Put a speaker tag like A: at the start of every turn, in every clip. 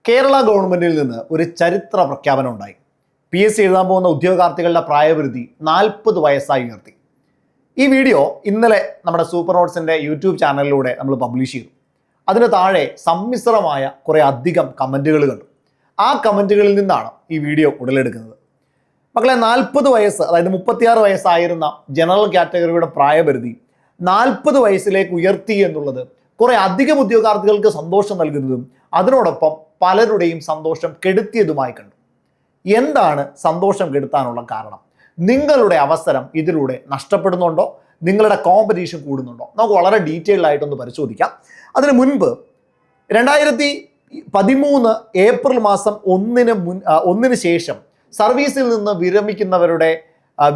A: കേരള ഗവൺമെന്റിൽ നിന്ന് ഒരു ചരിത്ര പ്രഖ്യാപനം ഉണ്ടായി. PSC എഴുതാൻ പോകുന്ന ഉദ്യോഗാർത്ഥികളുടെ പ്രായപരിധി 40 വയസ്സായി ഉയർത്തി. ഈ വീഡിയോ ഇന്നലെ നമ്മുടെ സൂപ്പർ നോട്ട്സിന്റെ യൂട്യൂബ് ചാനലിലൂടെ നമ്മൾ പബ്ലിഷ് ചെയ്തു. അതിന് താഴെ സമ്മിശ്രമായ കുറെ അധികം കമന്റുകൾ കണ്ടു. ആ കമന്റുകളിൽ നിന്നാണ് ഈ വീഡിയോ ഉടലെടുക്കുന്നത്. മക്കളെ, 40 വയസ്സ്, അതായത് 36 വയസ്സായിരുന്ന ജനറൽ കാറ്റഗറിയുടെ പ്രായപരിധി 40 വയസ്സിലേക്ക് ഉയർത്തി എന്നുള്ളത് കുറെ അധികം ഉദ്യോഗാർത്ഥികൾക്ക് സന്തോഷം നൽകുന്നതും അതിനോടൊപ്പം പലരുടെയും സന്തോഷം കെടുത്തിയതുമായി കണ്ടു. എന്താണ് സന്തോഷം കെടുത്താനുള്ള കാരണം? നിങ്ങളുടെ അവസരം ഇതിലൂടെ നഷ്ടപ്പെടുന്നുണ്ടോ? നിങ്ങളുടെ കോമ്പറ്റീഷൻ കൂടുന്നുണ്ടോ? നമുക്ക് വളരെ ഡീറ്റെയിൽഡ് ആയിട്ടൊന്ന് പരിശോധിക്കാം. അതിനു മുൻപ് 2013 ഏപ്രിൽ മാസം 1-ന് ശേഷം സർവീസിൽ നിന്ന് വിരമിക്കുന്നവരുടെ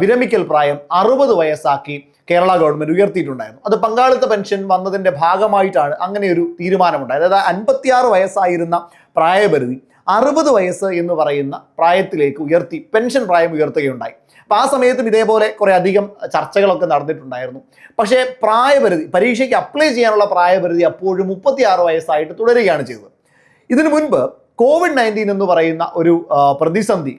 A: വിരമിക്കൽ പ്രായം 60 വയസ്സാക്കി കേരള ഗവൺമെന്റ് ഉയർത്തിയിട്ടുണ്ടായിരുന്നു. അത് പങ്കാളിത്ത പെൻഷൻ വന്നതിന്റെ ഭാഗമായിട്ടാണ് അങ്ങനെ ഒരു തീരുമാനമുണ്ടായത്. അതായത് 56 വയസ്സായിരുന്ന പ്രായപരിധി 60 വയസ്സ് എന്ന് പറയുന്ന പ്രായത്തിലേക്ക് ഉയർത്തി പെൻഷൻ പ്രായം ഉയർത്തുകയുണ്ടായി. അപ്പം ആ സമയത്തും ഇതേപോലെ കുറെ അധികം ചർച്ചകളൊക്കെ നടന്നിട്ടുണ്ടായിരുന്നു. പക്ഷേ പ്രായപരിധി, പരീക്ഷയ്ക്ക് അപ്ലൈ ചെയ്യാനുള്ള പ്രായപരിധി അപ്പോഴും 36 വയസ്സായിട്ട് തുടരുകയാണ് ചെയ്തത്. ഇതിനു മുൻപ് COVID-19 എന്ന് പറയുന്ന ഒരു പ്രതിസന്ധി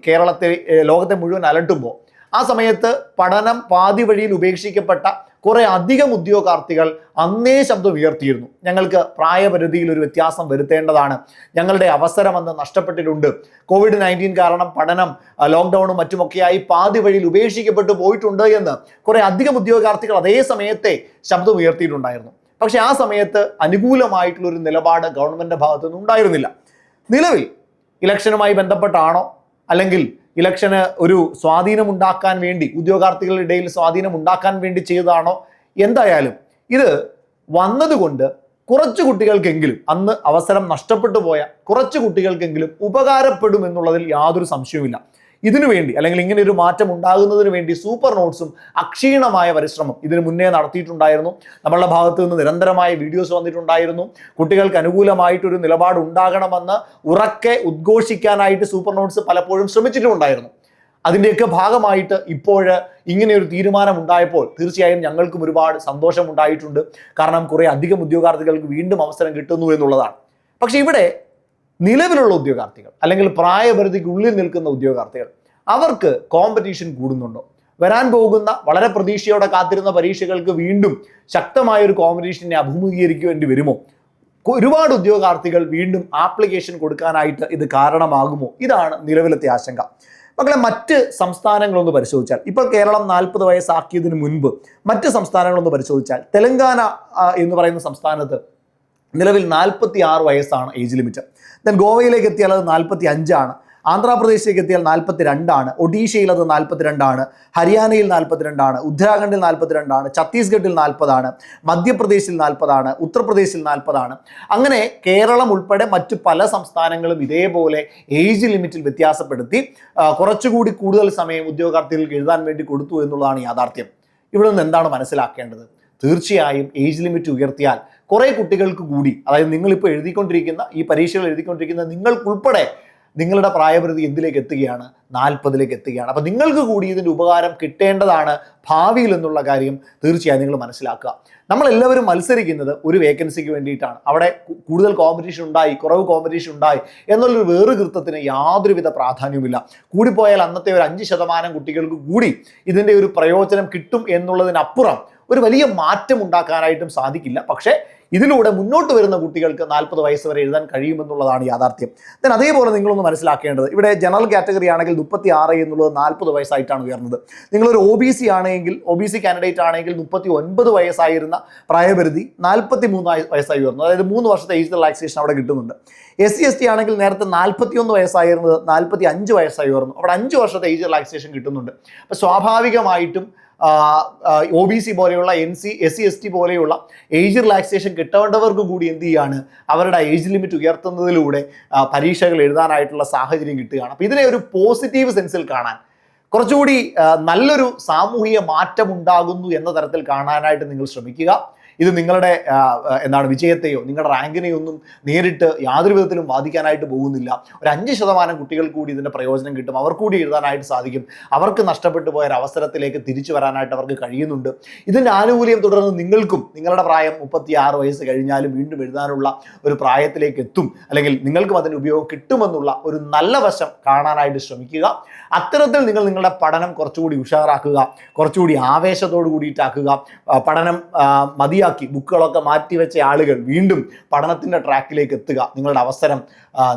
A: ലോകത്തെ മുഴുവൻ അലട്ടുമ്പോൾ ആ സമയത്ത് പഠനം പാതി വഴിയിൽ ഉപേക്ഷിക്കപ്പെട്ട കുറെ അധികം ഉദ്യോഗാർത്ഥികൾ അന്നേ ശബ്ദം ഉയർത്തിയിരുന്നു. ഞങ്ങൾക്ക് പ്രായപരിധിയിൽ ഒരു വ്യത്യാസം വരുത്തേണ്ടതാണ്, ഞങ്ങളുടെ അവസരം അന്ന് നഷ്ടപ്പെട്ടിട്ടുണ്ട്, COVID-19 കാരണം പഠനം ലോക്ക്ഡൌണും മറ്റുമൊക്കെയായി പാതി വഴിയിൽ ഉപേക്ഷിക്കപ്പെട്ടു പോയിട്ടുണ്ട് എന്ന് കുറെ അധികം ഉദ്യോഗാർത്ഥികൾ അതേ സമയത്തെ ശബ്ദം ഉയർത്തിയിട്ടുണ്ടായിരുന്നു. പക്ഷെ ആ സമയത്ത് അനുകൂലമായിട്ടുള്ള ഒരു നിലപാട് ഗവൺമെന്റിന്റെ ഭാഗത്തുനിന്ന് ഉണ്ടായിരുന്നില്ല. നിലവിൽ ഇലക്ഷനുമായി ബന്ധപ്പെട്ടാണോ, അല്ലെങ്കിൽ ഇലക്ഷന് ഒരു സ്വാധീനം ഉണ്ടാക്കാൻ വേണ്ടി, ഉദ്യോഗാർത്ഥികളുടെ ഇടയിൽ സ്വാധീനം ഉണ്ടാക്കാൻ വേണ്ടി ചെയ്തതാണോ, എന്തായാലും ഇത് വന്നതുകൊണ്ട് കുറച്ച് കുട്ടികൾക്കെങ്കിലും, അന്ന് അവസരം നഷ്ടപ്പെട്ടു പോയ കുറച്ച് കുട്ടികൾക്കെങ്കിലും ഉപകാരപ്പെടും എന്നുള്ളതിൽ യാതൊരു സംശയവുമില്ല. ഇതിനുവേണ്ടി, അല്ലെങ്കിൽ ഇങ്ങനെ ഒരു മാറ്റം ഉണ്ടാകുന്നതിന് വേണ്ടി സൂപ്പർ നോട്ട്സും അക്ഷീണമായ പരിശ്രമം ഇതിനു മുന്നേ നടത്തിയിട്ടുണ്ടായിരുന്നു. നമ്മളുടെ ഭാഗത്ത് നിന്ന് നിരന്തരമായ വീഡിയോസ് വന്നിട്ടുണ്ടായിരുന്നു. കുട്ടികൾക്ക് അനുകൂലമായിട്ടൊരു നിലപാട് ഉണ്ടാകണമെന്ന് ഉറക്കെ ഉദ്ഘോഷിക്കാനായിട്ട് സൂപ്പർ നോട്ട്സ് പലപ്പോഴും ശ്രമിച്ചിട്ടുണ്ടായിരുന്നു. അതിൻ്റെയൊക്കെ ഭാഗമായിട്ട് ഇപ്പോൾ ഇങ്ങനെയൊരു തീരുമാനം ഉണ്ടായപ്പോൾ തീർച്ചയായും ഞങ്ങൾക്കും ഒരുപാട് സന്തോഷം ഉണ്ടായിട്ടുണ്ട്. കാരണം കുറെ അധികം ഉദ്യോഗാർത്ഥികൾക്ക് വീണ്ടും അവസരം കിട്ടുന്നു എന്നുള്ളതാണ്. പക്ഷെ ഇവിടെ നിലവിലുള്ള ഉദ്യോഗാർത്ഥികൾ, അല്ലെങ്കിൽ പ്രായപരിധിക്കുള്ളിൽ നിൽക്കുന്ന ഉദ്യോഗാർത്ഥികൾ, അവർക്ക് കോമ്പറ്റീഷൻ കൂടുന്നുണ്ടോ? വരാൻ പോകുന്ന വളരെ പ്രതീക്ഷയോടെ കാത്തിരുന്ന പരീക്ഷകൾക്ക് വീണ്ടും ശക്തമായ ഒരു കോമ്പറ്റീഷനെ അഭിമുഖീകരിക്കേണ്ടി വരുമോ? ഒരുപാട് ഉദ്യോഗാർത്ഥികൾ വീണ്ടും ആപ്ലിക്കേഷൻ കൊടുക്കാനായിട്ട് ഇത് കാരണമാകുമോ? ഇതാണ് നിലവിലത്തെ ആശങ്ക. മക്കളെ, മറ്റ് സംസ്ഥാനങ്ങളൊന്ന് പരിശോധിച്ചാൽ, ഇപ്പോൾ കേരളം 40 വയസ്സാക്കിയതിന് മുൻപ് മറ്റ് സംസ്ഥാനങ്ങളൊന്ന് പരിശോധിച്ചാൽ, തെലങ്കാന എന്ന് പറയുന്ന സംസ്ഥാനത്ത് നിലവിൽ 46 വയസ്സാണ് ഏജ് ലിമിറ്റ്. ദെൻ ഗോവയിലേക്ക് എത്തിയാൽ അത് 45 ആണ്. ആന്ധ്രാപ്രദേശിലേക്ക് എത്തിയാൽ 42 ആണ്. ഒഡീഷയിൽ അത് 42 ആണ്. ഹരിയാനയിൽ 42 ആണ്. ഉത്തരാഖണ്ഡിൽ 42 ആണ്. ഛത്തീസ്ഗഡിൽ 40 ആണ്. മധ്യപ്രദേശിൽ 40 ആണ്. ഉത്തർപ്രദേശിൽ 40 ആണ്. അങ്ങനെ കേരളം ഉൾപ്പെടെ മറ്റു പല സംസ്ഥാനങ്ങളും ഇതേപോലെ ഏജ് ലിമിറ്റിൽ വ്യത്യാസപ്പെടുത്തി കുറച്ചുകൂടി കൂടുതൽ സമയം ഉദ്യോഗാർത്ഥികൾക്ക് എഴുതാൻ വേണ്ടി കൊടുത്തു എന്നുള്ളതാണ് യാഥാർത്ഥ്യം. ഇവിടെ നിന്ന് എന്താണ് മനസ്സിലാക്കേണ്ടത്? തീർച്ചയായും ഏജ് ലിമിറ്റ് ഉയർത്തിയാൽ കുറെ കുട്ടികൾക്ക് കൂടി, അതായത് നിങ്ങളിപ്പോൾ എഴുതിക്കൊണ്ടിരിക്കുന്ന, ഈ പരീക്ഷകൾ എഴുതിക്കൊണ്ടിരിക്കുന്ന നിങ്ങൾക്കുൾപ്പെടെ നിങ്ങളുടെ പ്രായപരിധി എന്തിലേക്ക് എത്തുകയാണ്? 40ലേക്ക് എത്തുകയാണ്. അപ്പം നിങ്ങൾക്ക് കൂടി ഇതിൻ്റെ ഉപകാരം കിട്ടേണ്ടതാണ് ഭാവിയിൽ എന്നുള്ള കാര്യം തീർച്ചയായും നിങ്ങൾ മനസ്സിലാക്കുക. നമ്മളെല്ലാവരും മത്സരിക്കുന്നത് ഒരു വേക്കൻസിക്ക് വേണ്ടിയിട്ടാണ്. അവിടെ കൂടുതൽ കോമ്പറ്റീഷൻ ഉണ്ടായി, കുറവ് കോമ്പറ്റീഷൻ ഉണ്ടായി എന്നുള്ളൊരു വേറുകൃത്യത്തിന് യാതൊരുവിധ പ്രാധാന്യവുമില്ല. കൂടിപ്പോയാൽ അന്നത്തെ ഒരു 5% കുട്ടികൾക്ക് കൂടി ഇതിൻ്റെ ഒരു പ്രയോജനം കിട്ടും എന്നുള്ളതിനപ്പുറം ഒരു വലിയ മാറ്റം ഉണ്ടാക്കാനായിട്ടും സാധിക്കില്ല. പക്ഷേ ഇതിലൂടെ മുന്നോട്ട് വരുന്ന കുട്ടികൾക്ക് 40 വയസ്സ് വരെ എഴുതാൻ കഴിയുമെന്നുള്ളതാണ് യാഥാർത്ഥ്യം. ദെൻ അതേപോലെ നിങ്ങളൊന്ന് മനസ്സിലാക്കേണ്ടത്, ഇവിടെ ജനറൽ കാറ്റഗറി ആണെങ്കിൽ 36 എന്നുള്ളത് 40 വയസ്സായിട്ടാണ് ഉയർന്നത്. നിങ്ങളൊരു OBC ആണെങ്കിൽ, OBC കാൻഡിഡേറ്റ് ആണെങ്കിൽ 39 വയസ്സായിരുന്ന പ്രായപരിധി 43 വയസ്സായി ഉയർന്നു. അതായത് 3 വർഷത്തെ ഏജ് റിലാക്സേഷൻ അവിടെ കിട്ടുന്നുണ്ട്. SC/ST ആണെങ്കിൽ നേരത്തെ 41 വയസ്സായിരുന്നത് 45 വയസ്സായി ഉയർന്നു. അവിടെ 5 വർഷത്തെ ഏജ് റിലാക്സേഷൻ കിട്ടുന്നുണ്ട്. അപ്പോൾ സ്വാഭാവികമായിട്ടും OBC പോലെയുള്ള SC/ST പോലെയുള്ള ഏജ് റിലാക്സേഷൻ കിട്ടേണ്ടവർക്ക് കൂടി എന്ത് ചെയ്യാണ്? അവരുടെ ഏജ് ലിമിറ്റ് ഉയർത്തുന്നതിലൂടെ പരീക്ഷകൾ എഴുതാനായിട്ടുള്ള സാഹചര്യം കിട്ടുകയാണ്. അപ്പോൾ ഇതിനെ ഒരു പോസിറ്റീവ് സെൻസിൽ കാണാൻ, കുറച്ചുകൂടി നല്ലൊരു സാമൂഹിക മാറ്റം ഉണ്ടാകുന്നു എന്ന തരത്തിൽ കാണാനായിട്ട് നിങ്ങൾ ശ്രമിക്കുക. ഇത് നിങ്ങളുടെ എന്താണ് വിജയത്തെയോ നിങ്ങളുടെ റാങ്കിനെയോ ഒന്നും നേരിട്ട് യാതൊരു വിധത്തിലും ബാധിക്കാനായിട്ട് പോകുന്നില്ല. ഒരു 5% കുട്ടികൾ കൂടി ഇതിൻ്റെ പ്രയോജനം കിട്ടും, അവർ കൂടി എഴുതാനായിട്ട് സാധിക്കും, അവർക്ക് നഷ്ടപ്പെട്ടു പോയ ഒരു അവസരത്തിലേക്ക് തിരിച്ചു വരാനായിട്ട് അവർക്ക് കഴിയുന്നുണ്ട്. ഇതിൻ്റെ ആനുകൂല്യം തുടർന്ന് നിങ്ങൾക്കും നിങ്ങളുടെ പ്രായം 36 വയസ്സ് കഴിഞ്ഞാലും വീണ്ടും എഴുതാനുള്ള ഒരു പ്രായത്തിലേക്ക് എത്തും, അല്ലെങ്കിൽ നിങ്ങൾക്കും അതിന് ഉപയോഗം കിട്ടുമെന്നുള്ള ഒരു നല്ല വശം കാണാനായിട്ട് ശ്രമിക്കുക. അത്തരത്തിൽ നിങ്ങൾ നിങ്ങളുടെ പഠനം കുറച്ചുകൂടി ഉഷാറാക്കുക, കുറച്ചുകൂടി ആവേശത്തോടു കൂടിയിട്ടാക്കുക. പഠനം മതിയാക്കി ബുക്കുകളൊക്കെ മാറ്റിവെച്ച ആളുകൾ വീണ്ടും പഠനത്തിൻ്റെ ട്രാക്കിലേക്ക് എത്തുക. നിങ്ങളുടെ അവസരം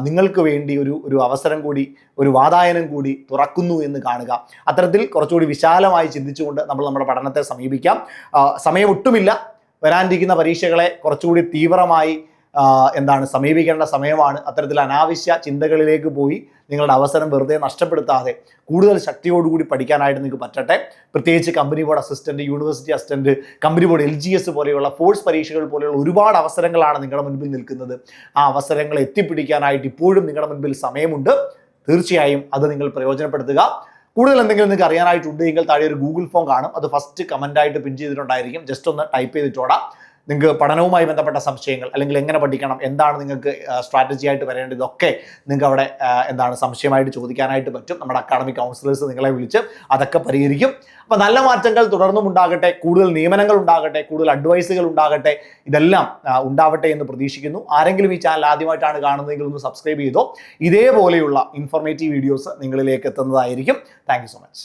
A: നിങ്ങൾക്ക് വേണ്ടി ഒരു അവസരം കൂടി, ഒരു വാതായനം കൂടി തുറക്കുന്നു എന്ന് കാണുക. അത്തരത്തിൽ കുറച്ചുകൂടി വിശാലമായി ചിന്തിച്ചുകൊണ്ട് നമ്മൾ നമ്മുടെ പഠനത്തെ സമീപിക്കാം. സമയം ഒട്ടുമില്ല. വരാനിരിക്കുന്ന പരീക്ഷകളെ കുറച്ചുകൂടി തീവ്രമായി സമീപിക്കേണ്ട സമയമാണ്. അത്തരത്തിൽ അനാവശ്യ ചിന്തകളിലേക്ക് പോയി നിങ്ങളുടെ അവസരം വെറുതെ നഷ്ടപ്പെടുത്താതെ കൂടുതൽ ശക്തിയോടുകൂടി പഠിക്കാനായിട്ട് നിങ്ങൾക്ക് പറ്റട്ടെ. പ്രത്യേകിച്ച് company board assistant, university assistant, company board LGS പോലെയുള്ള ഫോഴ്സ് പരീക്ഷകൾ പോലെയുള്ള ഒരുപാട് അവസരങ്ങളാണ് നിങ്ങളുടെ മുൻപിൽ നിൽക്കുന്നത്. ആ അവസരങ്ങൾ എത്തിപ്പിടിക്കാനായിട്ട് ഇപ്പോഴും നിങ്ങളുടെ മുൻപിൽ സമയമുണ്ട്. തീർച്ചയായും അത് നിങ്ങൾ പ്രയോജനപ്പെടുത്തുക. കൂടുതൽ എന്തെങ്കിലും നിങ്ങൾക്ക് അറിയാനായിട്ടുണ്ടെങ്കിൽ താഴെ ഒരു ഗൂഗിൾ ഫോം കാണും, അത് ഫസ്റ്റ് കമൻ്റായിട്ട് പിൻ ചെയ്തിട്ടുണ്ടായിരിക്കും. ജസ്റ്റ് ഒന്ന് ടൈപ്പ് ചെയ്തിട്ടോടാം. നിങ്ങൾക്ക് പഠനവുമായി ബന്ധപ്പെട്ട സംശയങ്ങൾ, അല്ലെങ്കിൽ എങ്ങനെ പഠിക്കണം, എന്താണ് നിങ്ങൾക്ക് സ്ട്രാറ്റജി ആയിട്ട് വരേണ്ടത്, ഇതൊക്കെ നിങ്ങൾക്ക് അവിടെ സംശയമായിട്ട് ചോദിക്കാനായിട്ട് പറ്റും. നമ്മുടെ അക്കാഡമിക് കൗൺസിലേഴ്സ് നിങ്ങളെ വിളിച്ച് അതൊക്കെ പരിഹരിക്കും. അപ്പോൾ നല്ല മാറ്റങ്ങൾ തുടർന്നും ഉണ്ടാകട്ടെ, കൂടുതൽ നിയമനങ്ങൾ ഉണ്ടാകട്ടെ, കൂടുതൽ അഡ്വൈസുകൾ ഉണ്ടാകട്ടെ, ഇതെല്ലാം ഉണ്ടാവട്ടെ എന്ന് പ്രതീക്ഷിക്കുന്നു. ആരെങ്കിലും ഈ ചാനൽ ആദ്യമായിട്ടാണ് കാണുന്നതെങ്കിൽ ഒന്ന് സബ്സ്ക്രൈബ് ചെയ്തോ. ഇതേപോലെയുള്ള ഇൻഫോർമേറ്റീവ് വീഡിയോസ് നിങ്ങളിലേക്ക് എത്തുന്നതായിരിക്കും. Thank you so much.